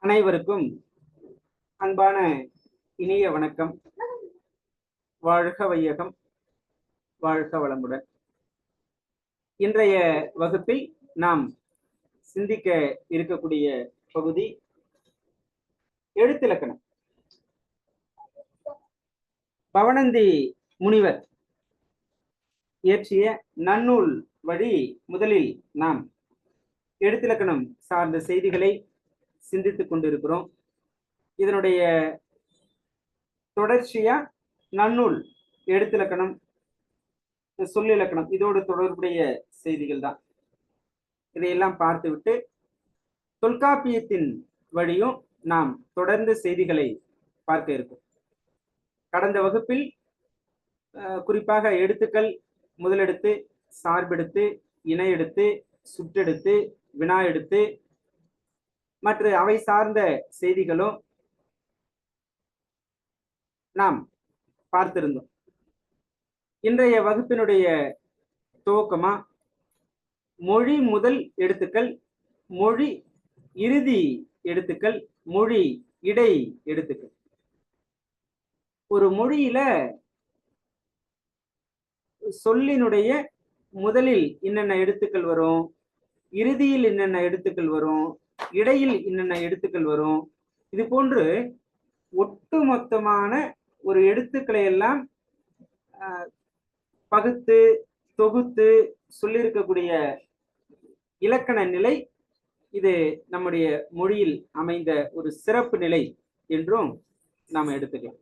அனைவருக்கும் அன்பான இனிய வணக்கம். வாழ்க வையகம், வாழ்க வளமுடன். இன்றைய வகுப்பில் நாம் சிந்திக்க இருக்கக்கூடிய பகுதி எழுத்திலக்கணம். பவணந்தி முனிவர் இயற்றிய நன்னூல் வழி முதலில் நாம் எழுத்திலக்கணம் சார்ந்த செய்திகளை சிந்தித்துக் கொண்டிருக்கிறோம். இதனுடைய தொடர்ச்சியா நன்னூல், எழுத்திலக்கணம், சொல்லிலக்கணம் இதோடு தொடர்புடைய செய்திகள் தான். இதையெல்லாம் பார்த்துவிட்டு தொல்காப்பியத்தின் வழியும் நாம் தொடர்ந்து செய்திகளை பார்க்க இருக்கும். கடந்த வகுப்பில் குறிப்பாக எழுத்துக்கள், முதலெடுத்து, சார்பெடுத்து, இணை எடுத்து, சுற்றெடுத்து, வினா எடுத்து மற்ற அவை சார்ந்த செய்திகளும் நாம் பார்த்திருந்தோம். இன்றைய வகுப்பினுடைய துவக்கமா மொழி முதல் எழுத்துக்கள், மொழி இறுதி எழுத்துக்கள், மொழி இடை எழுத்துக்கள். ஒரு மொழியில சொல்லினுடைய முதலில் என்னென்ன எழுத்துக்கள் வரும், இறுதியில் என்னென்ன எழுத்துக்கள் வரும், இடையில் என்னென்ன எழுத்துக்கள் வரும், இது போன்று ஒட்டுமொத்தமான ஒரு எழுத்துக்களை எல்லாம் பகுத்து தொகுத்து சொல்லியிருக்கக்கூடிய இலக்கண நிலை இது நம்முடைய மொழியில் அமைந்த ஒரு சிறப்பு நிலை என்றும் நாம் எடுத்துக்கலாம்.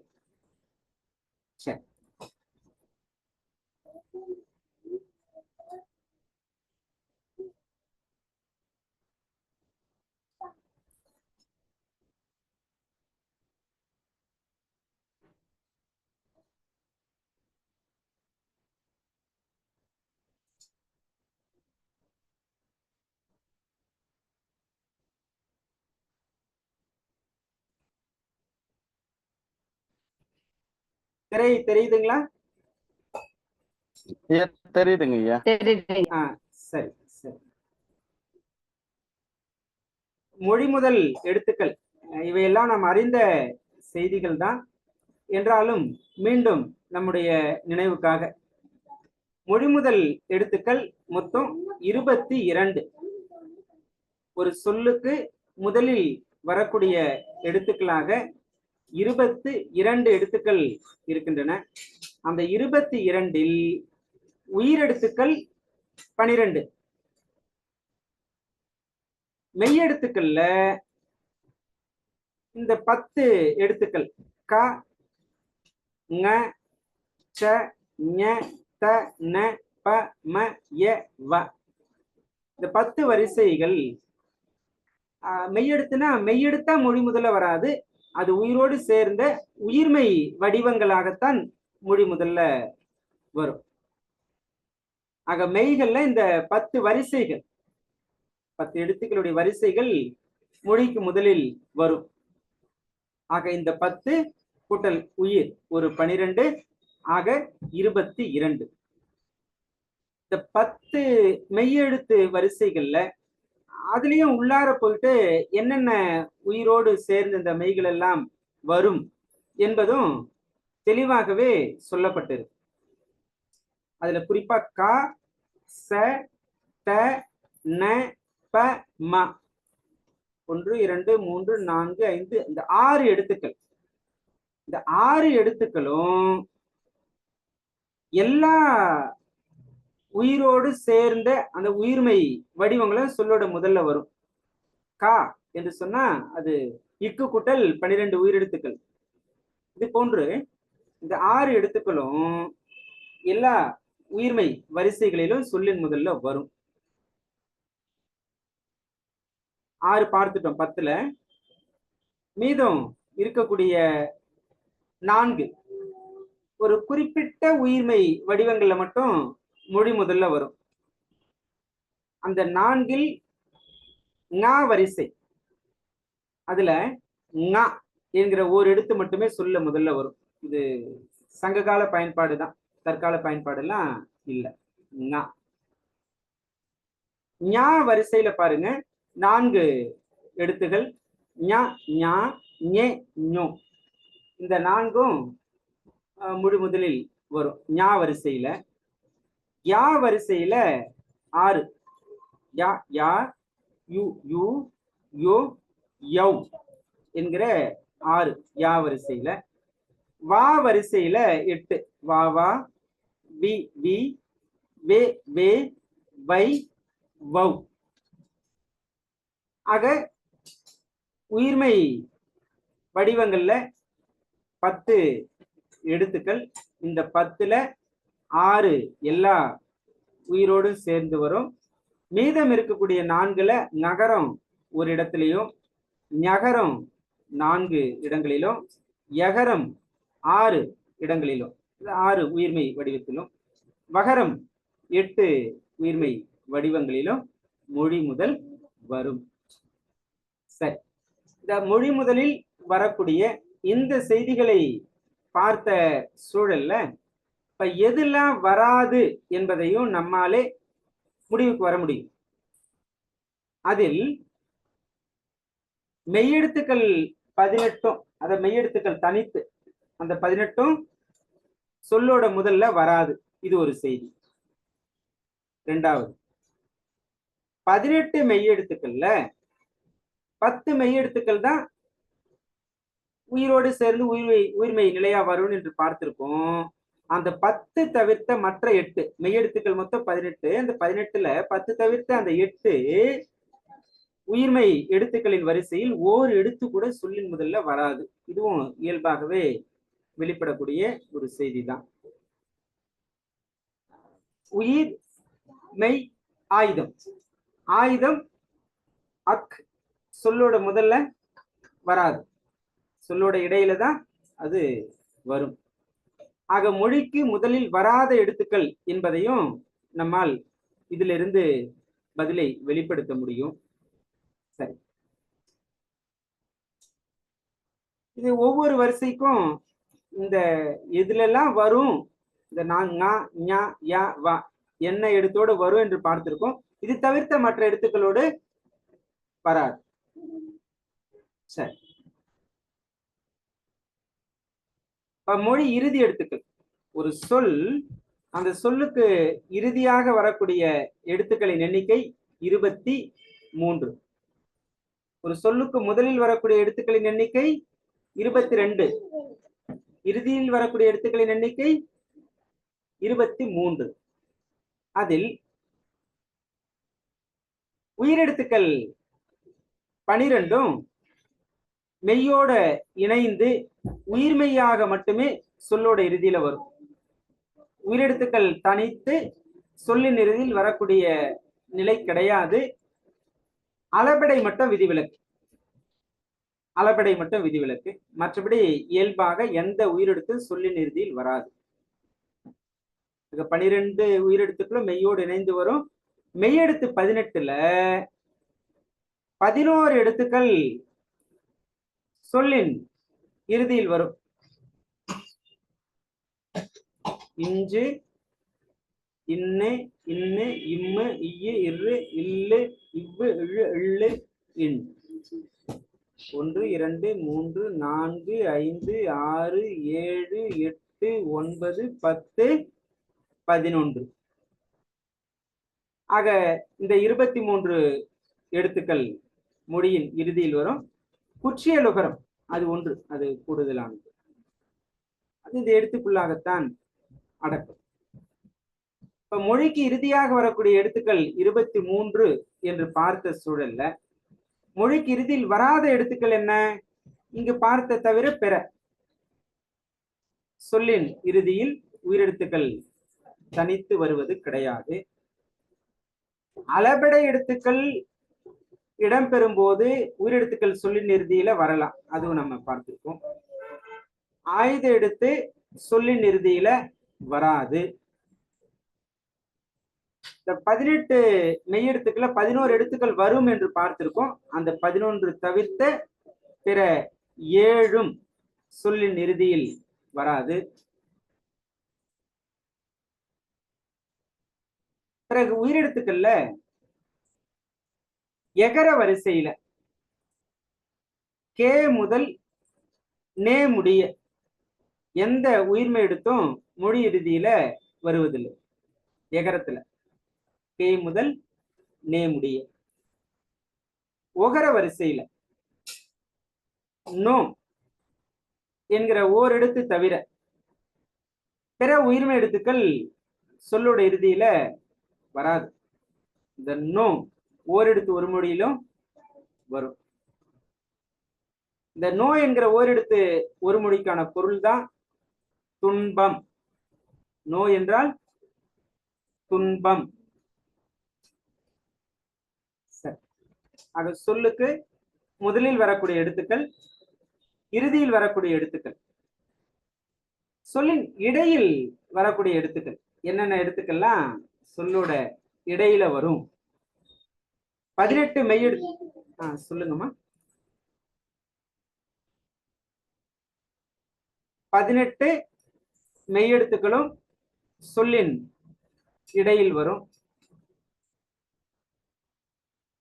சரி, தெரியுதுங்களா? தெரியுதுங்க ஐயா. சரி சரி. மொழி முதல் எழுத்துக்கள் இவையெல்லாம் நாம் அறிந்த செய்திகள் தான். என்றாலும் மீண்டும் நம்முடைய நினைவுக்காக மொழி முதல் எழுத்துக்கள் மொத்தம் 22. ஒரு சொல்லுக்கு முதலில் வரக்கூடிய எழுத்துக்களாக 22 எழுத்துக்கள் இருக்கின்றன. அந்த 22இல் உயிரெழுத்துக்கள் 12. மெய்யெழுத்துக்கள்ல இந்த 10 எழுத்துக்கள் க, ங, ச, ஞ, த, ந, ப, ம, ய, வ. இந்த 10 வரிசைகள் மெய்யெழுத்துனா மெய்யெழுத்தா மொழி முதல்ல வராது. அது உயிரோடு சேர்ந்த உயிர்மை வடிவங்களாகத்தான் மொழி முதல்ல வரும். ஆக மெய்கள்ல இந்த 10 வரிசைகள், 10 எழுத்துக்களுடைய வரிசைகள் மொழிக்கு முதலில் வரும். ஆக இந்த 10 கூட்டல் உயிர் ஒரு 12 ஆக 22. இந்த 10 மெய்யெழுத்து வரிசைகள்ல அதுலயும் உள்ளார போயிட்டு என்னென்ன உயிரோடு சேர்ந்து இந்த மெய்கள் எல்லாம் வரும் என்பதும் தெளிவாகவே சொல்லப்பட்டிருக்கு. அதுல குறிப்பா க, ச, த, ந, ப, ம 1 2 3 4 5 இந்த 6 எழுத்துக்கள். இந்த 6 எழுத்துக்களும் எல்லா உயிரோடு சேர்ந்த அந்த உயிர்மை வடிவங்களும் சொல்லோட முதல்ல வரும். கா என்று சொன்னா அது இக்கு கூட்டல் 12 உயிரெழுத்துக்கள். இது போன்று இந்த 6 எழுத்துக்களும் எல்லா உயிர்மை வரிசைகளிலும் சொல்லின் முதல்ல வரும். 6 பார்த்துட்டோம் 10ல. மீதம் இருக்கக்கூடிய 4 ஒரு குறிப்பிட்ட உயிர்மை வடிவங்கள்ல மட்டும் மொழி முதல்ல வரும். அந்த 4இல் ங வரிசை, அதுல ங என்கிற ஒரு எழுத்து மட்டுமே சொல்ல முதல்ல வரும். இது சங்ககால பயன்பாடு தான், தற்கால பயன்பாடு எல்லாம் இல்ல. ஞ ஞா வரிசையில பாருங்க 4 எழுத்துகள். ஞ ஞா ஞே ஞோ இந்த நான்கும் முழு முதலில் வரும் ஞா வரிசையில. யா வரிசையில 6 யா யா யு யூ யோ யவ் என்கிற 6 யா வரிசையில. வா வரிசையில 8 வா வா வி வி வே வே வை வவ். ஆக உயிர்மை வடிவங்கள்ல 10 எழுத்துக்கள். இந்த 10ல 6 எல்லா உயிரோடு சேர்ந்து வரும். மீதம் இருக்கக்கூடிய 4ல நகரம் ஒரு இடத்திலையும், ஞகரம் 4 இடங்களிலும், யகரம் 6 இடங்களிலும், 6 உயிர்மை வடிவத்திலும், வகரம் 8 உயிர்மை வடிவங்களிலும் மொழி முதல் வரும். சரி, இந்த மொழி முதலில் வரக்கூடிய இந்த செய்திகளை பார்த்த சூழல்ல இப்ப எதெல்லாம் வராது என்பதையும் நம்மாலே முடிவுக்கு வர முடியும். அதில் மெய்யெழுத்துக்கள் 18, அத மெய்யெழுத்துக்கள் தனித்து அந்த 18 சொல்லோட முதல்ல வராது. இது ஒரு செய்தி. இரண்டாவது, 18 மெய்யெழுத்துக்கள்ல 10 மெய்யெழுத்துக்கள் தான் உயிரோடு சேர்ந்து உயிர்மை நிலையா வரும் என்று பார்த்திருக்கோம். அந்த 10 தவிர்த்த மற்ற 8 மெய்யெழுத்துக்கள் மொத்தம் 18. அந்த 18ல 10 தவிர்த்த அந்த 8 உயிர்மை எழுத்துக்களின் வரிசையில் ஓர் எழுத்து கூட சொல்லின் முதல்ல வராது. இதுவும் இயல்பாகவே வெளிப்படக்கூடிய ஒரு செய்தி தான். உயிர் மெய் ஆயுதம். ஆயுதம் அக் சொல்லோட முதல்ல வராது, சொல்லோட இடையில தான் அது வரும். ஆக மொழிக்கு முதலில் வராத எழுத்துக்கள் என்பதையும் நம்மால் இதிலிருந்து பதிலை வெளிப்படுத்த முடியும். சரி, இது ஒவ்வொரு வரிசைக்கும் இந்த எதுலெல்லாம் வரும், இந்த என்ன எழுத்தோடு வரும் என்று பார்த்திருக்கோம். இது தவிர்த்த மற்ற எழுத்துக்களோடு வராது. சரி, மொழி இறுதி எழுத்துக்கள். ஒரு சொல், அந்த சொல்லுக்கு இறுதியாக வரக்கூடிய எழுத்துக்களின் எண்ணிக்கை 23. ஒரு சொல்லுக்கு முதலில் வரக்கூடிய எழுத்துக்களின் எண்ணிக்கை 22. இறுதியில் வரக்கூடிய எழுத்துக்களின் எண்ணிக்கை 23. அதில் உயிரெழுத்துக்கள் 12 மெய்யோட இணைந்து உயிர்மெய்யாக மட்டுமே சொல்லோட இறுதியில வரும். உயிரெழுத்துக்கள் தனித்து சொல்லின் இறுதியில் வரக்கூடிய நிலை கிடையாது. அளபெடை மட்டும் விதிவிலக்கு. அளபெடை மட்டும் விதிவிலக்கு. மற்றபடி இயல்பாக எந்த உயிரெழுத்து சொல்லின் இறுதியில் வராது. 12 உயிரெழுத்துக்களும் மெய்யோடு இணைந்து வரும். மெய்யெழுத்து 18ல 11 எழுத்துக்கள் சொல்லின் இறுதியில் வரும். இஞ்சு, இன்னு, இன்னு, இம்மு, இய்யு, இரு, இல்லு, இவ்வு, இழு, இள்ளு, இன். 1 2 3 4 5 6 7 8 9 10 11. ஆக இந்த 23 எழுத்துக்கள் மொழியின் இறுதியில் வரும். குற்றியலுகரம் அது ஒன்று, அது கூடுதலானது. அது இந்த எழுத்துக்குள்ளாகத்தான் அடக்கும். இப்ப மொழிக்கு இறுதியாக வரக்கூடிய எழுத்துக்கள் 23 என்று பார்த்த சூழல்ல மொழிக்கு இறுதியில் வராத எழுத்துக்கள் என்ன? இங்கு பார்த்த தவிர பிற. சொல்லின் இறுதியில் உயிரெழுத்துக்கள் தனித்து வருவது கிடையாது. அளபெடை எழுத்துக்கள் இடம்பெறும் போது உயிரெழுத்துக்கள் சொல்லின் இறுதியில வரலாம், அதுவும் நம்ம பார்த்திருக்கோம். ஆயுத எழுத்து சொல்லின் இறுதியில வராது. இந்த 18 மெய்யெழுத்துக்களை 11 எழுத்துக்கள் வரும் என்று பார்த்திருக்கோம். அந்த 11 தவிர்த்த பிற 7 சொல்லின் இறுதியில் வராது. பிறகு உயிரெழுத்துக்கள்ல எகர வரிசையில கே முதல் நே முடிய எந்த உயிர்மை எடுத்தும் மொழி இறுதியில வருவதில்லை. எகரத்துல கே முதல் நே முடிய. ஒகர வரிசையில நோ என்கிற ஓரெழுத்து தவிர பிற உயிர்மை எழுத்துக்கள் சொல்லோட இறுதியில வராது. இந்த நோ ஓரெழுத்து ஒரு மொழியிலும் வரும். இந்த நோ என்கிற ஓரெழுத்து ஒரு மொழிக்கான பொருள் தான் துன்பம். நோ என்றால் துன்பம். சரி, ஆக சொல்லுக்கு முதலில் வரக்கூடிய எழுத்துக்கள், இறுதியில் வரக்கூடிய எழுத்துக்கள், சொல்லின் இடையில் வரக்கூடிய எழுத்துக்கள் என்னென்ன எழுத்துக்கள்லாம் சொல்லோட இடையில வரும்? 18 மெய்யெழுத்து. சொல்லுங்கம்மா. 18 மெய்யெழுத்துக்களும் சொல்லின் இடையில் வரும்.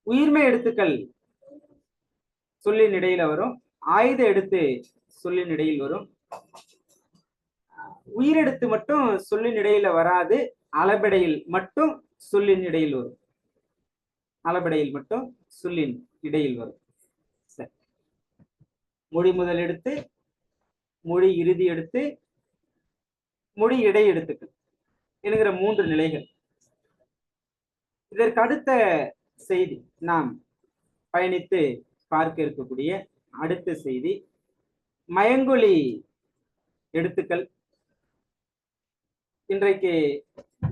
உயிர்மை எழுத்துக்கள் சொல்லின் இடையில வரும். ஆயுத எழுத்து சொல்லின் இடையில் வரும். உயிரெழுத்து மட்டும் சொல்லின் இடையில வராது. அளபெடையில் மட்டும் சொல்லின் இடையில் வரும். அளபெடையில் மட்டும் சொல்லின் இடையில் வரும். சரி, மொழி முதல் எழுத்து, மொழி இறுதி எழுத்து, மொழி இடை எழுத்துக்கள் என்கிற 3 நிலைகள். இதற்கு அடுத்த செய்தி நாம் பயணித்து பார்க்க இருக்கக்கூடிய அடுத்த செய்தி மயங்கொலி எழுத்துக்கள். இன்றைக்கு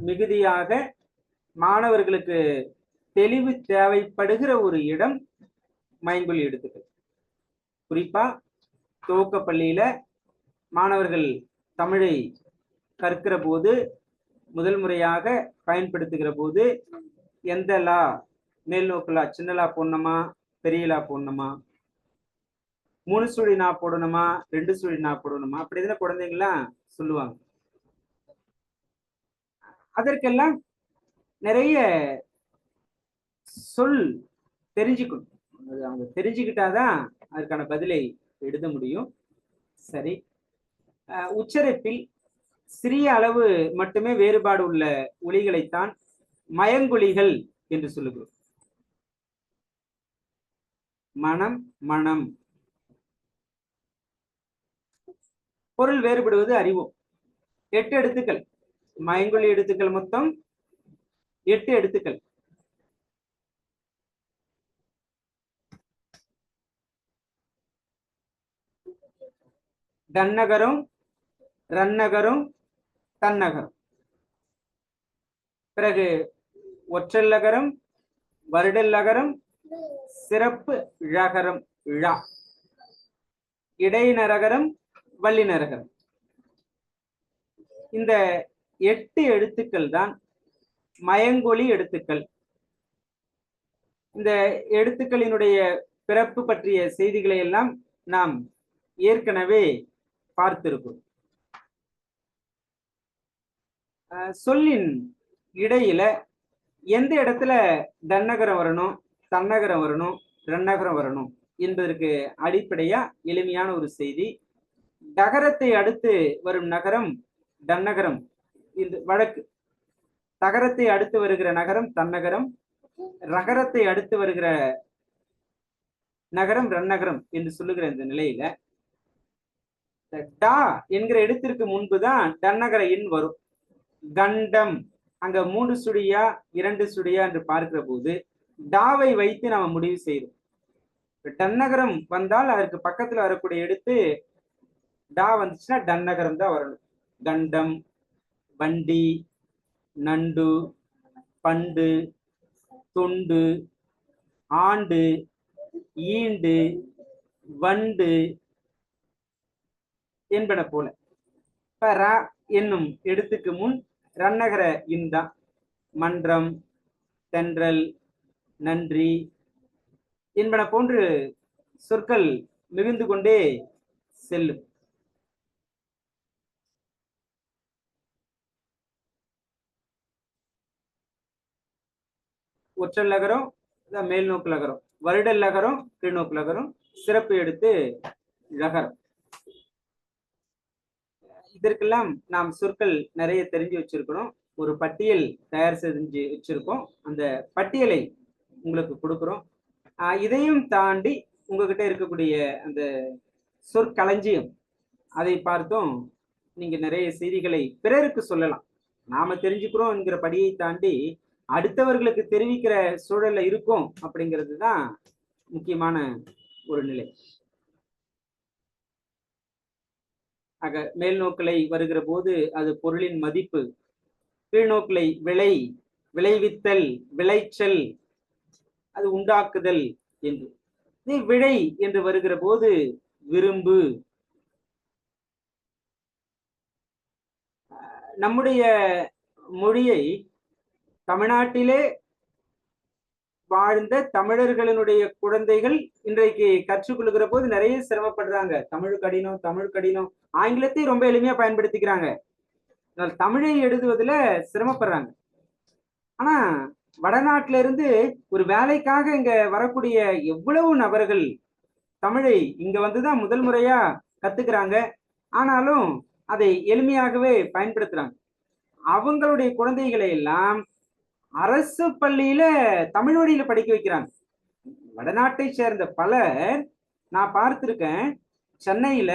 மிகுதியாக மாணவர்களுக்கு தெளிவு தேவைப்படுகிற ஒரு இடம் மயங்கொலி எழுத்துக்கள். குறிப்பா துவக்க பள்ளியில மாணவர்கள் தமிழை கற்கிற போது, முதல் முறையாக பயன்படுத்துகிற போது எந்த லா மேல் நோக்குலா சின்னலா போடணுமா, பெரியலா போடணுமா, 3 சுழி நா போடணுமா, 2 சுழி நா போடணுமா, அப்படி எதுனா குழந்தைங்களாம் சொல்லுவாங்க. அதற்கெல்லாம் நிறைய சொல் தெரிஞ்சுக்கணும். அவங்க தெரிஞ்சுக்கிட்டாதான் அதற்கான பதிலை எழுத முடியும். சரி, உச்சரிப்பில் சிறிய அளவு மட்டுமே வேறுபாடு உள்ள ஒலிகளைத்தான் மயங்கொலிகள் என்று சொல்லுகிறோம். மனம், மனம். பொருள் வேறுபடுவது அறிவோம். 8 எழுத்துக்கள். மயங்கொலி எழுத்துக்கள் மொத்தம் 8 எழுத்துக்கள். தன்னகரம், ரன்னகரம், தன்னகரம். பிறகு ஒற்றல்லகரம், வருடல்லகரம், சிறப்பு ழகரம் ழா, இடைநரகரம், வல்லினரகரம். இந்த 8 எழுத்துக்கள் தான் மயங்கொலி எழுத்துக்கள். இந்த எழுத்துக்களினுடைய பிறப்பு பற்றிய செய்திகளை எல்லாம் நாம் ஏற்கனவே பார்த்திருக்கிறோம். சொல்லின் இடையில எந்த இடத்துல தன்னகரம் வரணும், தன்னகரம் வரணும், ரன்னகரம் வரணும் என்பதற்கு அடிப்படையா எளிமையான ஒரு செய்தி. டகரத்தை அடுத்து வரும் நகரம் தன்னகரம். இந்த வழக்கு தகரத்தை அடுத்து வருகிற நகரம் தன்னகரம், ரகரத்தை அடுத்து வருகிற நகரம் ரன்னகரம் என்று சொல்லுகிற இந்த நிலையில டா என்கிற எழுத்திற்கு முன்புதான் தன்னகர எண் வரும். கண்டம் அங்க 3 சுழியா 2 சுழியா என்று பார்க்கிற போது டாவை வைத்து நாம முடிவு செய்யறோம். டன்னகரம் வந்தால் அதற்கு பக்கத்துல வரக்கூடிய எழுத்து டா வந்துச்சுன்னா டன்னகரம் தான் வரணும். கண்டம், வண்டி, நண்டு, பண்டு, தொண்டு, ஆண்டு, ஈண்டு, வண்டு என்பன போல. ர என்னும் எழுத்துக்கு முன் ரன்னகர இந்தா. மன்றம், தென்றல், நன்றி என்பன போன்று சொற்கள் மிகுந்து கொண்டே செல்லும். ஒற்றல்லகரம், மேல் நோக்கு லகரம், வருடல் லகரம், கீழ்நோக்கு லகரம், சிறப்பு எடுத்து லகரம். இதற்கெல்லாம் நாம் சொற்கள் நிறைய தெரிஞ்சு வச்சிருக்கிறோம். ஒரு பட்டியல் தயார் செஞ்சு வச்சிருக்கோம். அந்த பட்டியலை உங்களுக்கு கொடுக்குறோம். இதையும் தாண்டி உங்ககிட்ட இருக்கக்கூடிய அந்த சொற்களஞ்சியம் அதை பார்த்தும் நீங்க நிறைய செய்திகளை பிறருக்கு சொல்லலாம். நாம தெரிஞ்சுக்கிறோம் என்கிற படியை தாண்டி அடுத்தவர்களுக்கு தெரிவிக்கிற சூழல்ல இருக்கும் அப்படிங்கிறது தான் முக்கியமான ஒரு நிலை. ஆக மேல் நோக்கலை வருகிற போது அது பொருளின் மதிப்பு, கீழ்நோக்கலை விளை, விளைவித்தல், விளைச்சல், அது உண்டாக்குதல் என்று. விளை என்று வருகிற போது விரும்பு. நம்முடைய மொழியை தமிழ்நாட்டிலே வாழ்ந்த தமிழர்களினுடைய குழந்தைகள் இன்றைக்கு கற்றுக்கொள்கிற போது நிறைய சிரமப்படுறாங்க. தமிழ் கடினம், தமிழ் கடினம். ஆங்கிலத்தை ரொம்ப எளிமையா பயன்படுத்திக்கிறாங்க. தமிழை எழுதுவதுல சிரமப்படுறாங்க. ஆனா வடநாட்டில இருந்து ஒரு வேலைக்காக இங்க வரக்கூடிய எவ்வளவு நபர்கள் தமிழை இங்க வந்துதான் முதல் முறையா கத்துக்கிறாங்க. ஆனாலும் அதை எளிமையாகவே பயன்படுத்துறாங்க. அவங்களுடைய குழந்தைகளை எல்லாம் அரசு பள்ளியில தமிழ் வழியில படிக்க வைக்கிறாங்க. வடநாட்டை சேர்ந்த பலர் நான் பார்த்திருக்கேன். சென்னையில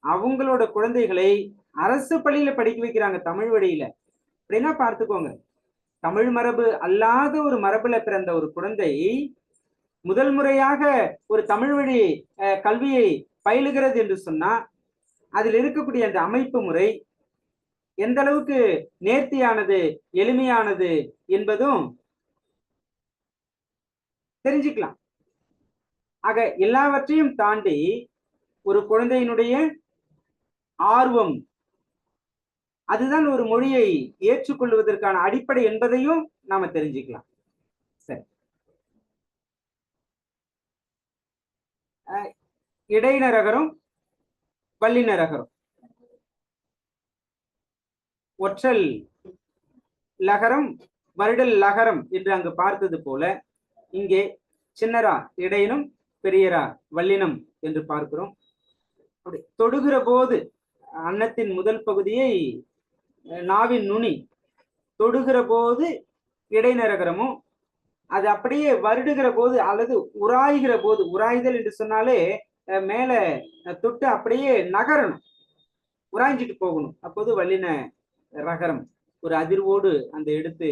அவங்களோட குழந்தைகளை அரசு பள்ளியில படிக்க வைக்கிறாங்க தமிழ் வழியில. அப்படின்னா பார்த்துக்கோங்க, தமிழ் மரபு அல்லாத ஒரு மரபுல பிறந்த ஒரு குழந்தை முதல் முறையாக ஒரு தமிழ் வழி கல்வியை பயிலுகிறது என்று சொன்னா அதில் இருக்கக்கூடிய அந்த அமைப்பு முறை எந்த அளவுக்கு நேர்த்தியானது, எளிமையானது என்பதும் தெரிஞ்சுக்கலாம். ஆக எல்லாவற்றையும் தாண்டி ஒரு குழந்தையினுடைய ஆர்வம், அதுதான் ஒரு மொழியை ஏற்றுக்கொள்வதற்கான அடிப்படை என்பதையும் நாம தெரிஞ்சுக்கலாம். சரி, இடைநரகரும் வல்லினரகரும் ஒற்றல் லகரம், வருடல் லகரம் என்று அங்கு பார்த்தது போல இங்கே சின்னரா இடையினும், பெரியரா வல்லினம் என்று பார்க்கிறோம். அப்படி தொடுகிற போது அன்னத்தின் முதல் பகுதியை நாவின் நுனி தொடுகிற போது இடைநரகரமும், அது அப்படியே வருடுகிற போது அல்லது உராய்கிற போது, உராய்தல் என்று சொன்னாலே மேல தொட்டு அப்படியே நகரணும், உராய்ஞ்சிட்டு போகணும். அப்போது வல்லின ரகரம் ஒரு அதிர்வோடு அந்த எடுத்து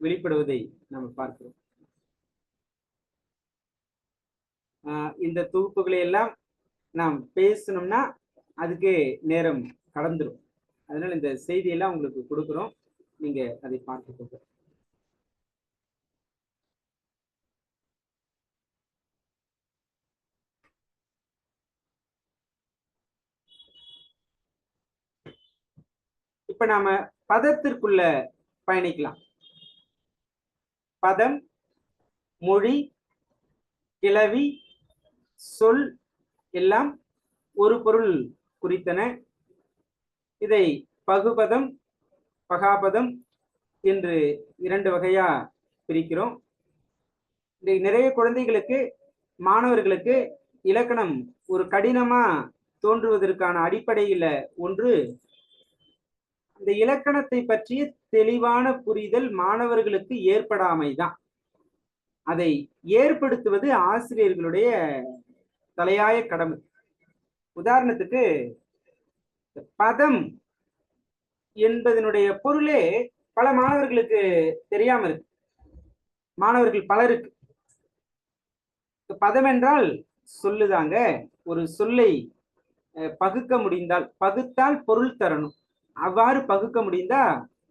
வெளிப்படுவதை நம்ம பார்க்கிறோம். இந்த தொகுப்புகளை எல்லாம் நாம் பேசணும்னா அதுக்கு நேரம் கடந்துடும். அதனால இந்த செய்தியெல்லாம் உங்களுக்கு கொடுக்குறோம், நீங்க அதை பார்த்துக்கோங்க. இப்ப நாம பதத்திற்குள்ள பயணிக்கலாம். பதம், மொழி, கிளவி, சொல் எல்லாம் ஒரு பொருள் குறித்தன. இதை பகுபதம், பகாபதம் என்று இரண்டு வகையா பிரிக்கிறோம். நிறைய குழந்தைகளுக்கு, மாணவர்களுக்கு இலக்கணம் ஒரு கடினமா தோன்றுவதற்கான அடிப்படையில ஒன்று, இந்த இலக்கணத்தை பற்றிய தெளிவான புரிதல் மாணவர்களுக்கு ஏற்படாமைதான். அதை ஏற்படுத்துவது ஆசிரியர்களுடைய தலையாய கடமை. உதாரணத்துக்கு பதம் என்பதனுடைய பொருளே பல மாணவர்களுக்கு தெரியாம இருக்கு. மாணவர்கள் பலருக்கு பதம் என்றால் சொல்லுதாங்க. ஒரு சொல்லை பகுக்க முடிந்தால், பகுத்தால் பொருள் தரணும். அவ்வாறு பகுக்க முடிந்தா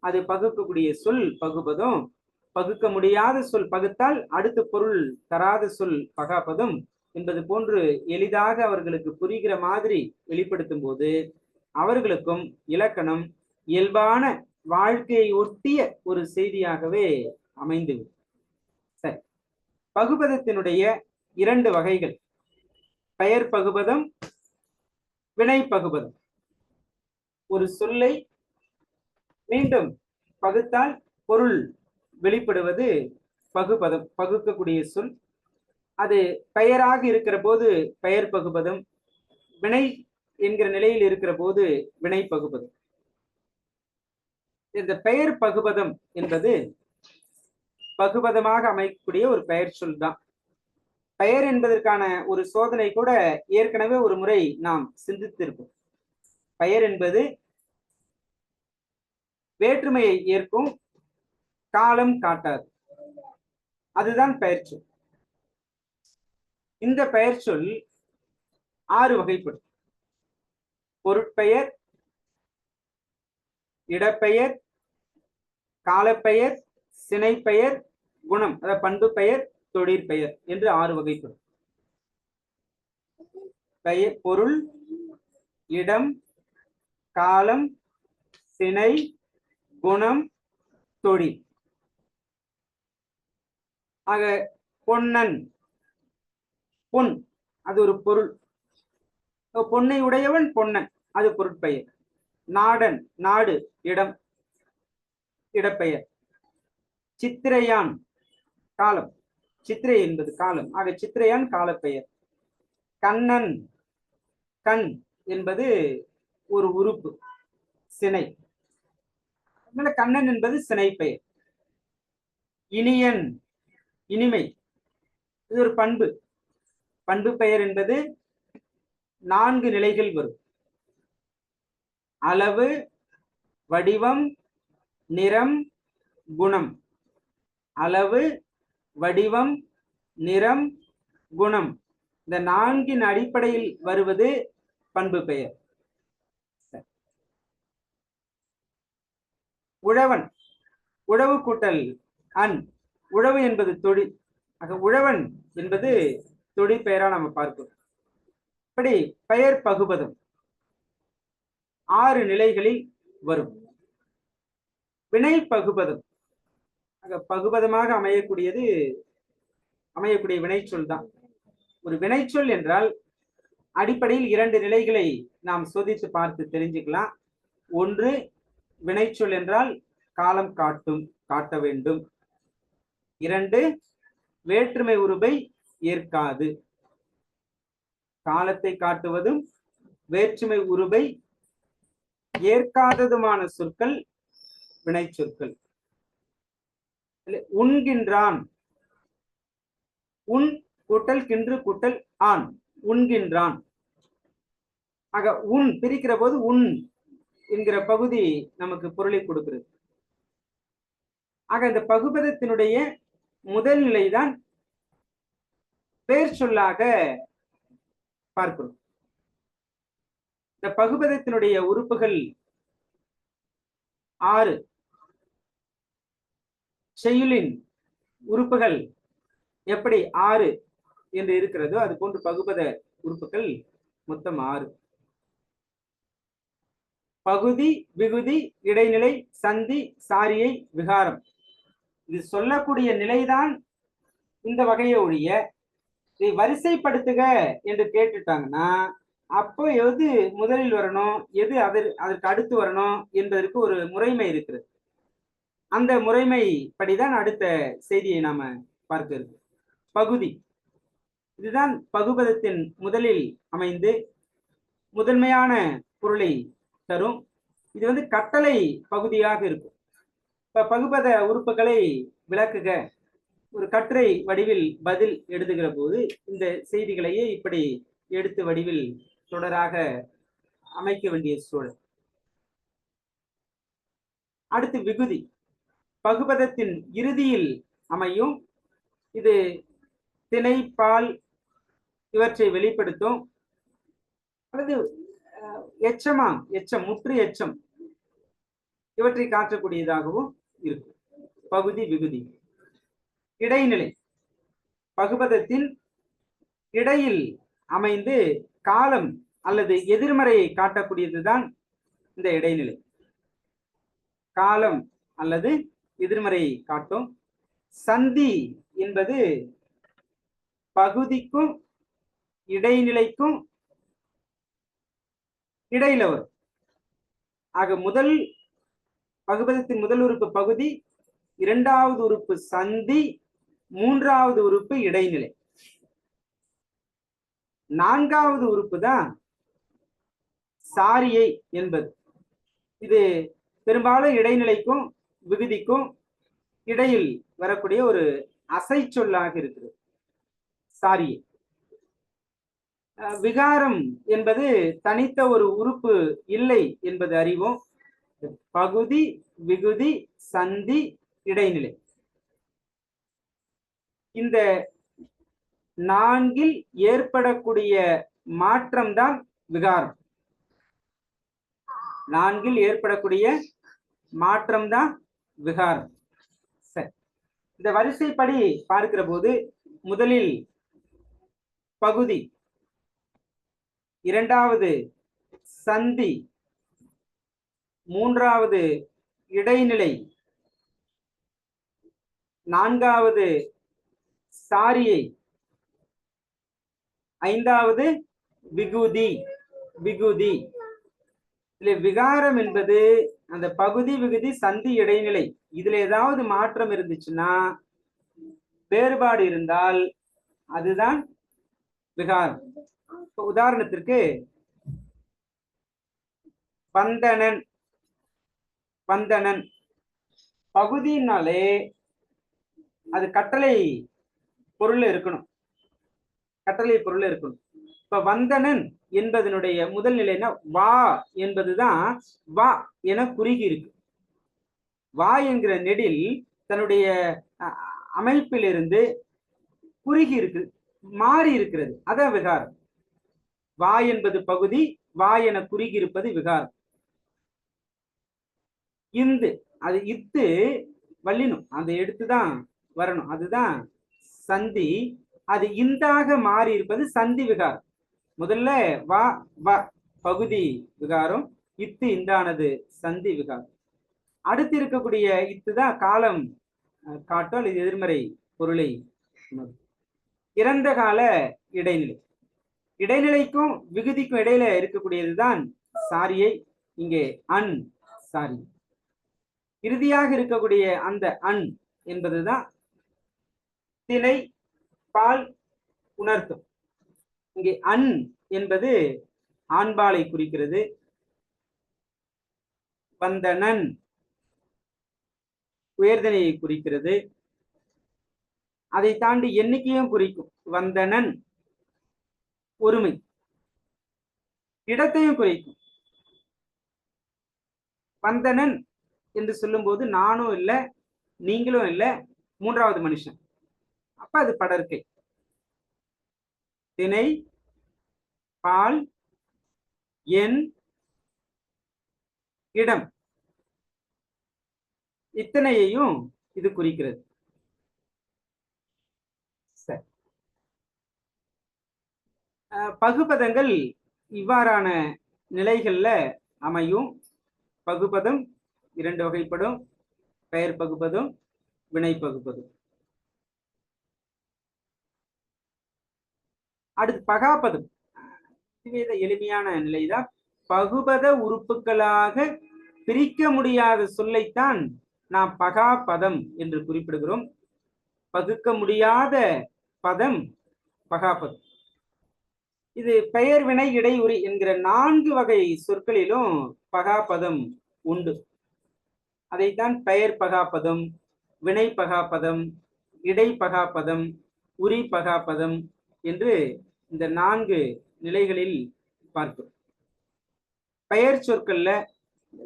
அது பகுக்கக்கூடிய சொல் பகுபதம். பகுக்க முடியாத சொல் பகுத்தால் அடுத்து பொருள் தராத சொல் பகாபதம் என்பது போன்று எளிதாக அவர்களுக்கு புரிகிற மாதிரி வெளிப்படுத்தும் போது அவர்களுக்கும் இலக்கணம் இயல்பான வாழ்க்கையை ஒட்டிய ஒரு செய்தியாகவே அமைந்துவிடும். சரி, பகுபதத்தினுடைய இரண்டு வகைகள், பெயர் பகுபதம், வினை பகுபதம். ஒரு சொல்லை மீண்டும் பகுத்தால் பொருள் வெளிப்படுவது பகுபதம், பகுக்கக்கூடிய சொல். அது பெயராக இருக்கிற போது பெயர் பகுபதம், வினை என்கிற நிலையில் இருக்கிற போது வினை பகுபதம். இந்த பெயர் பகுபதம் என்பது பகுபதமாக அமைக்கக்கூடிய ஒரு பெயர் சொல் தான். பெயர் என்பதற்கான ஒரு சோதனை கூட ஏற்கனவே ஒரு முறை நாம் சிந்தித்திருப்போம். பெயர் என்பது வேற்றுமையை ஏற்கும், காலம் காட்டாது, அதுதான் பெயர் சொல். இந்த பெயர் சொல் 6 வகைப்படும். பொருட்பெயர், இடப்பெயர், காலப்பெயர், சினைப்பெயர், குணம் அதாவது பண்பு பெயர், தொழிற்பெயர் என்று 6 வகைப்படும். பெயர் பொருள், இடம், காலம், சினை, குணம், தொழில். ஆக பொன்னன், பொன் அது ஒரு பொருள். பொன்னை உடையவன் பொன்னன், அது பொருட்பெயர். நாடன், நாடு, இடம், இடப்பெயர். சித்திரையான், காலம், சித்திரை என்பது காலம், ஆக சித்திரையான் காலப்பெயர். கண்ணன், கண் என்பது ஒரு உறுப்பு, சினை, கண்ணன் என்பது சினை பெயர். இனியன், இனிமை, இது ஒரு பண்பு. பண்பு பெயர் என்பது 4 நிலைகள் வரும். அளவு, வடிவம், நிறம், குணம். அளவு, வடிவம், நிறம், குணம், இந்த 4 அடிப்படையில் வருவது பண்பு பெயர். உழவன், உழவு கூட்டல் அன், உழவு என்பது தொழில், ஆக உழவன் என்பது தொழிற்பெயரா நம்ம பார்க்கிறோம். இப்படி பெயர் பகுபதம் 6 நிலைகளில் வரும். வினை பகுபதம், பகுபதமாக அமையக்கூடிய வினைச்சொல் தான். ஒரு வினைச்சொல் என்றால் அடிப்படையில் 2 நிலைகளை நாம் சோதித்து பார்த்து தெரிஞ்சுக்கலாம். ஒன்று, வினைச்சொல் என்றால் காலம் காட்ட வேண்டும். 2, வேற்றுமை உருபை ஏற்காது. காலத்தை காட்டுவதும் வேற்றுமை உருபை ஏற்காததுமான சொற்கள் வினை சொற்கள். உண்கின்றான், உன் கூட்டல் கின்று கூட்டல் ஆண், உண்கின்றான். ஆக உன் பிரிக்கிற போது உன் என்கிற பகுதி நமக்கு பொருளை கொடுக்கிறது. ஆக இந்த பகுபதத்தினுடைய முதல் நிலைதான் பெயர் சொல்லாக பார்க்கிறோம். இந்த பகுபதத்தினுடைய உறுப்புகள் 6. செய்யுளின் உறுப்புகள் எப்படி 6 என்று இருக்கிறதோ அது போன்று பகுபத உறுப்புகள் மொத்தம் 6. பகுதி, விகுதி, இடைநிலை, சந்தி, சாரியை, விகாரம். இது சொல்லக்கூடிய நிலைதான் இந்த வகையை ஒழிய இதை வரிசைப்படுத்துக என்று கேட்டுட்டாங்கன்னா அப்போ எது முதலில் வரணும், எது அதற்கு அடுத்து வரணும் என்பதற்கு ஒரு முறைமை இருக்கிறது. அந்த முறைமை படிதான் அடுத்த செய்தியை நாம பார்க்க இருக்கு. பகுதி, இதுதான் பகுபதத்தின் முதலில் அமைந்து முதன்மையான பொருளை தரும். இது கட்டளை பகுதியாக இருக்கும். இப்ப பகுபத உறுப்புகளை விளக்குக, ஒரு கட்டுரை வடிவில் பதில் எழுதுகிற போது இந்த செய்திகளையே இப்படி எடுத்து வடிவில் தொடராக அமைக்க வேண்டிய சூழல். அடுத்து விகுதி, பகுபதத்தின் இறுதியில் அமையும். இது திணை, பால் இவற்றை வெளிப்படுத்தும். அல்லது எச்சம், முற்று எச்சம் இவற்றை காட்டக்கூடியதாகவும் இருக்கும். பகுதி, விகுதி. இடைநிலை, பகுபதத்தின் இடையில் அமைந்து காலம் அல்லது எதிர்மறையை காட்டக்கூடியதுதான் இந்த இடைநிலை. காலம் அல்லது எதிர்மறையை காட்டும். சந்தி என்பது பகுதிக்கும் இடைநிலைக்கும் இடையில வரும். ஆக பகுபதத்தின் முதல் உறுப்பு பகுதி, 2வது உறுப்பு சந்தி, 3வது உறுப்பு இடைநிலை. நான்காவது உறுப்பு தான் சாரியை என்பது. இது பெரும்பாலும் இடைநிலைக்கும் விகுதிக்கும் இடையில் வரக்கூடிய ஒரு அசை சொல்லாக இருக்கிறது சாரியை. விகாரம் என்பது தனித்த ஒரு உறுப்பு இல்லை என்பது அறிவோம். பகுதி, விகுதி, சந்தி, இடைநிலை, இந்த நான்கில் ஏற்படக்கூடிய மாற்றம்தான் விகாரம். நான்கில் ஏற்படக்கூடிய மாற்றம்தான் விகாரம். சரி, இந்த வரிசைப்படி பார்க்கிற போது முதலில் பகுதி, இரண்டாவது சந்தி, மூன்றாவது இடைநிலை, நான்காவது சாரியை, ஐந்தாவது விகுதி. விகுதி இதுல விகாரம் என்பது அந்த பகுதி, விகுதி, சந்தி, இடைநிலை இதுல ஏதாவது மாற்றம் இருந்துச்சுன்னா, வேறுபாடு இருந்தால் அதுதான் விகாரம். உதாரணத்திற்கு வந்தனன். வந்தனன் பகுதினாலே அது கட்டளை பொருள் இருக்கணும். கட்டளை பொருள் இருக்கணும். இப்ப வந்தனன் என்பதனுடைய முதல் நிலைனா வா என்பதுதான் வா என குறுகி இருக்கு. வா என்கிற நெடில் தன்னுடைய அமைப்பிலிருந்து குறுகி இருக்கு, மாறி இருக்கிறது. அதான் விகாரம். வா என்பது பகுதி, வா என குறுகி இருப்பது விகாரம். இந்து அது இத்து வல்லினும் அந்த எடுத்துதான் வரணும், அதுதான் சந்தி. அது இந்தாக மாறி இருப்பது சந்தி விகாரம். முதல்ல வா வ பகுதி விகாரம், இத்து இந்தானது சந்தி விகாரம். அடுத்து இருக்கக்கூடிய இத்துதான் காலம் காட்டும், இது எதிர்மறை பொருளை. இறந்த கால இடைநிலை. இடைநிலைக்கும் விகுதிக்கும் இடையில இருக்கக்கூடியதுதான் சாரியை. இங்கே அன் சாரி. இறுதியாக இருக்கக்கூடிய அந்த அன் என்பதுதான் திணை பால் உணர்த்தும். இங்கே அன் என்பது ஆண்பாலை குறிக்கிறது. வந்தனன் உயர்தனையை குறிக்கிறது. அதை தாண்டி எண்ணிக்கையும் குறிக்கும். வந்தனன் ஒருமை, இடத்தையும் குறிக்கும். வந்தனன் என்று சொல்லும் போது நானும் இல்லை, நீங்களும் இல்லை, மூன்றாவது மனுஷன். அப்ப அது படர்க்கை. திணை பால் எண் இடம் இத்தனையையும் இது குறிக்கிறது. சரி, பகுபதங்கள் இவ்வாறான நிலைகள்ல அமையும். பகுபதம் இரண்டு வகைப்படும். பெயர் பகுபதம், வினை பகுபதம். அடுத்து பகாபதம். எளிமையான நிலைதான். பகுபத உறுப்புகளாக பிரிக்க முடியாத சொல்லைத்தான் நாம் பகாபதம் என்று குறிப்பிடுகிறோம். பகுக்க முடியாத பதம் பகாபதம். இது பெயர், வினை, இடை, உரி என்கிற 4 வகை சொற்களிலும் பகாபதம் உண்டு. அதைத்தான் பெயர் பகாபதம், வினை பகாபதம், இடை பகாபதம், உரி பகாபதம் என்று இந்த 4 நிலைகளில் பார்க்கிறோம். பெயர் சொற்கள்ல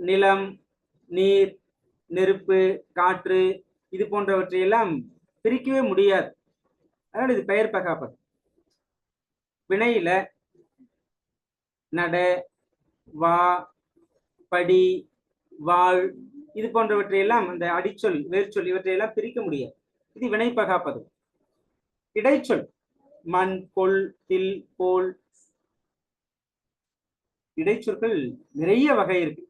நிலம், நீர், நெருப்பு, காற்று இது போன்றவற்றையெல்லாம் பிரிக்கவே முடியாது. அதனால இது பெயர் பகாபதம். வினையில நட, வா, படி, வாழ் இது போன்றவற்றையெல்லாம் அந்த அடிச்சொல், வேர்ச்சொல் இவற்றையெல்லாம் பிரிக்க முடியாது. இது வினை பகாபதம். இடைச்சொல் மண், கொள், தில், போல் இடைச்சொற்கள் நிறைய வகை இருக்கு.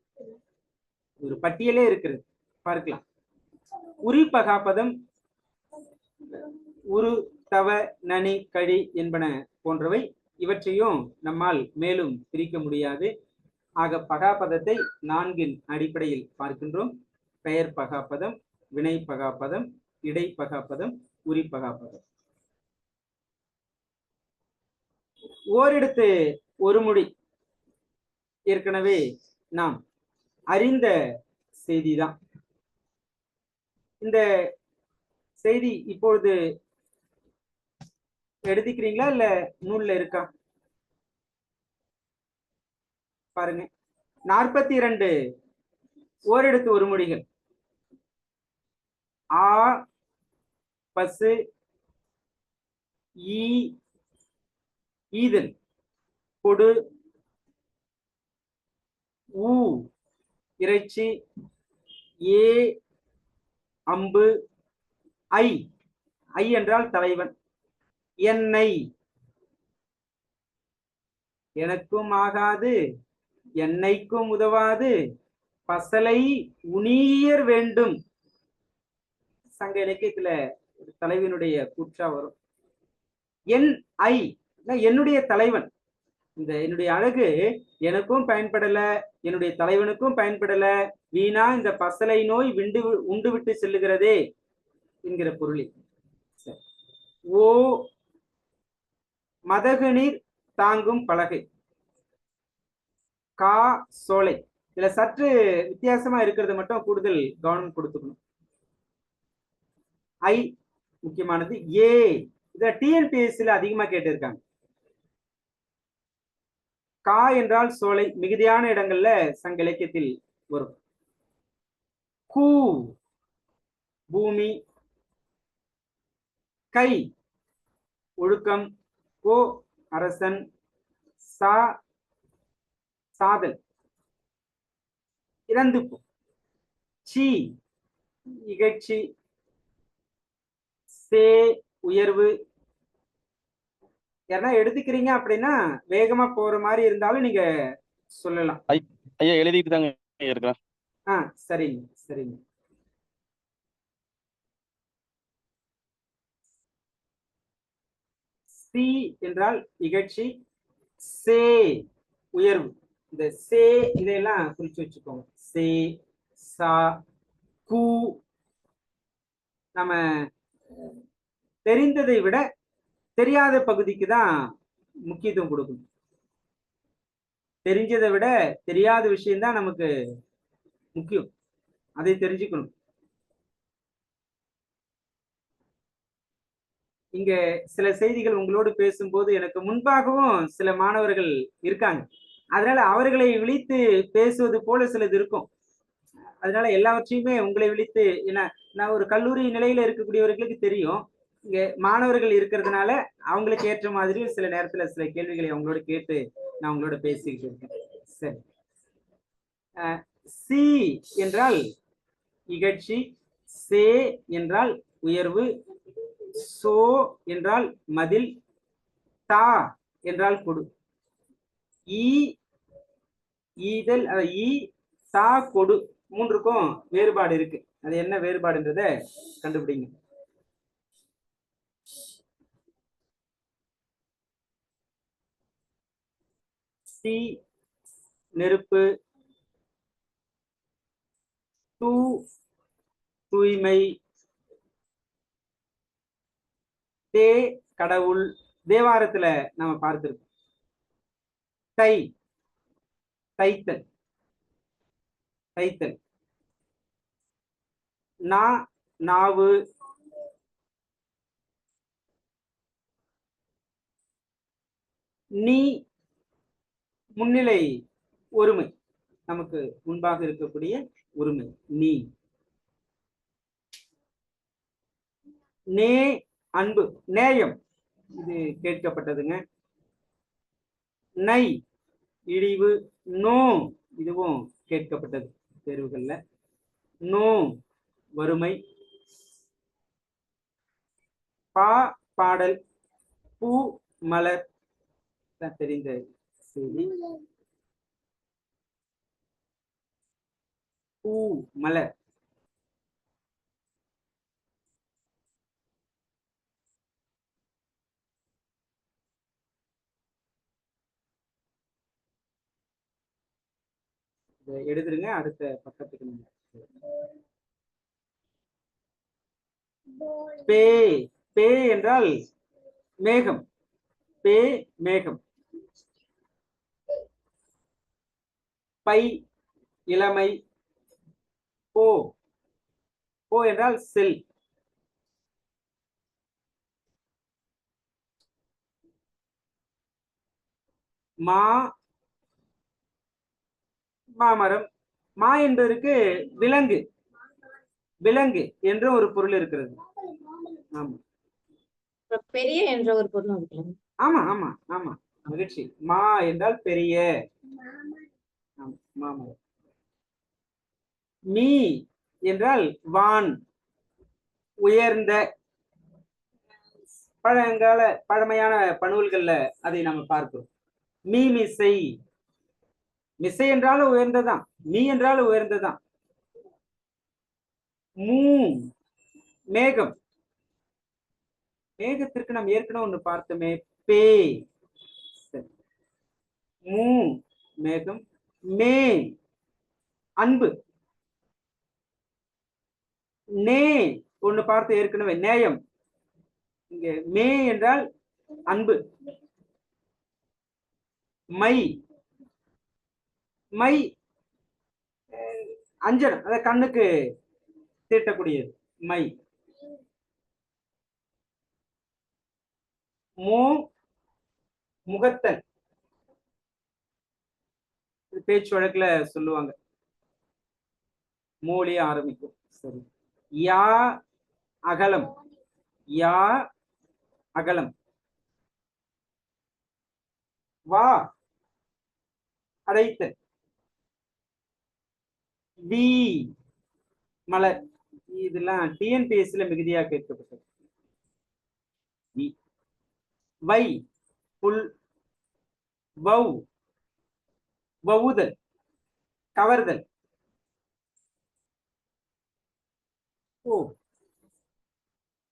ஒரு பட்டியலே இருக்கிறது, பார்க்கலாம். உரி பகாபதம் உரு, தவ, நனி, கழி என்பன போன்றவை. இவற்றையும் நம்மால் மேலும் பிரிக்க முடியாது. ஆக பகாபதத்தை 4 அடிப்படையில் பார்க்கின்றோம். பெயர் பகாபதம், வினை பகாபதம், இடை பகாபதம், உரி பகாபதம். ஓரெடுத்து ஒரு மொழி ஏற்கனவே நாம் அறிந்த செய்திதான். இந்த செய்தி இப்பொழுது எடுத்துக்கிறீங்களா இல்ல நூல்ல இருக்கா பாருங்க. 42 ஓரெடுத்து ஒரு மொழிகள். ஆ, பசு, ஈ, ஈதல், கொடு, ஊ, இறைச்சி, ஏ, அம்பு, ஐ, ஐ என்றால் தலைவன், என்னை, எனக்கும் ஆகாது என்னைக்கும் உதவாது பசலை உணியர் வேண்டும். சங்க இலக்கியத்துல தலைவனுடைய கூற்றா வரும். என் ஐ என்னுடைய தலைவன். இந்த என்னுடைய அழகு எனக்கும் பயன்படல, என்னுடைய தலைவனுக்கும் பயன்படல, வீணா இந்த பசலை நோய் உண்டு விட்டு செல்லுகிறதே என்கிற பொருளில். ஓ, மதகுநீர் தாங்கும் பலகை. கா, சோலை. இதுல சற்று வித்தியாசமா இருக்கிறது மட்டும் கூடுதல் கவனம் கொடுத்துக்கணும். ஐ முக்கியமானது. ஏ இத டிஎன்பிஎஸ்சில அதிகமா கேட்டிருக்காங்க. கா என்றால் சோலை, மிகுதியான இடங்கள்ல சங்க இலக்கியத்தில் வரும். கூ, பூமி. கை, ஒழுக்கம். கோ, அரசன். சா, சாதல், இறந்து. சி, இகழ்ச்சி. சே, உயர்வு. யாரா எடுத்துக்கிறீங்க அப்படின்னா வேகமா போற மாதிரி இருந்தாலும் நீங்க சொல்லலாம். ஐயா எழுதிட்டு தாங்க இருக்கிறேன். சரிங்க சரிங்க. சி என்றால் இகழ்ச்சி. சே, உயர்வு. இந்த சே இதையெல்லாம் குறிச்சு வச்சுக்கோங்க. சே, சா, கூ. நம்ம தெரிந்ததை விட தெரியாத பகுதிக்கு தான் முக்கியத்துவம் கொடுக்கணும். தெரிஞ்சதை விட தெரியாத விஷயம்தான் நமக்கு முக்கியம், அதை தெரிஞ்சுக்கணும். இங்க சில செய்திகள் உங்களோடு பேசும்போது எனக்கு முன்பாகவும் சில மாணவர்கள் இருக்காங்க. அதனால அவர்களை விழித்து பேசுவது போல சிலது இருக்கும். அதனால எல்லாவற்றையுமே உங்களை விழித்து, ஏன்னா நான் ஒரு கல்லூரி நிலையில இருக்கக்கூடியவர்களுக்கு தெரியும், இங்க மாணவர்கள் இருக்கிறதுனால அவங்களுக்கு ஏற்ற மாதிரி சில நேரத்துல சில கேள்விகளை அவங்களோட கேட்டு நான் உங்களோட பேசிக்கிட்டு இருக்கேன். சரி. சி என்றால் இகழ்ச்சி. சே என்றால் உயர்வு. சோ என்றால் மதில். தா என்றால் கொடு. ஈ, ஈதல். ஈ, தா, கொடு மூன்றுக்கும் வேறுபாடு இருக்கு. அது என்ன வேறுபாடுன்றத கண்டுபிடிங்க. சி, நெருப்பு. தூ, தூய்மை. தே, கடவுள். தேவாரத்துல நாம பார்த்திருக்கோம். தை, தைத்தல், தைத்தல். நா, நாவு. நீ, முன்னிலை ஒருமை, நமக்கு முன்பாக இருக்கக்கூடிய ஒருமை நீ. நே, அன்பு, நேயம். இது கேட்கப்பட்டதுங்க. நை, இழிவு. நோ, இதுவும் கேட்கப்பட்டது தேர்வுகள்ல. நோ, வறுமை. பா, பாடல். பூ, மலர். தெரிந்த செய்தி. பூ, மலர். எடுத்துருங்க, அடுத்த பக்கத்துக்கு. பே, பே என்றால் மேகம். பே, மேகம். பை இளமை. போ போ என்றால் செல். மா மாமரம். மா என்பதற்கு விலங்கு, விலங்கு என்ற ஒரு பொருள் இருக்கிறது. ஆமா பெரிய என்ற ஒரு பொருள் இருக்கலாம். ஆமா ஆமா ஆமா மகிழ்ச்சி. மா என்றால் பெரிய. ஆமா, மாமரம். மீ என்றால் வான், உயர்ந்த. பழங்கால பழமையான பணுவல்கள்ல அதை நம்ம பார்க்கிறோம். மீ மிசை. மிசை என்றாலும் உயர்ந்ததான், மீ என்றாலும் உயர்ந்ததான். மூ மேகம். மேகத்திற்கு நாம் ஏற்கனவே ஒண்ணு பார்த்தோமே, பே. சரி. மூ மேகம். மே அன்பு. நே ஒண்ணு பார்த்து ஏற்கனவே, நேயம். இங்க மே என்றால் அன்பு. மை மை அஞ்சனம், அத கண்ணுக்கு தீட்டக்கூடியது மை. மோ முகத்தல். பேச்சு வழக்குல சொல்லுவாங்க, மோலி ஆரம்பிக்கும். சரி. யா அகலம். யா அகலம். வா அடைத்தல். வி மலர். இதெல்லாம் டிஎன்பிஎஸ்சில மிகுதியா கேட்கப்பட்டது. வை புல். வௌ வவுதல், கவர்தல். ஓ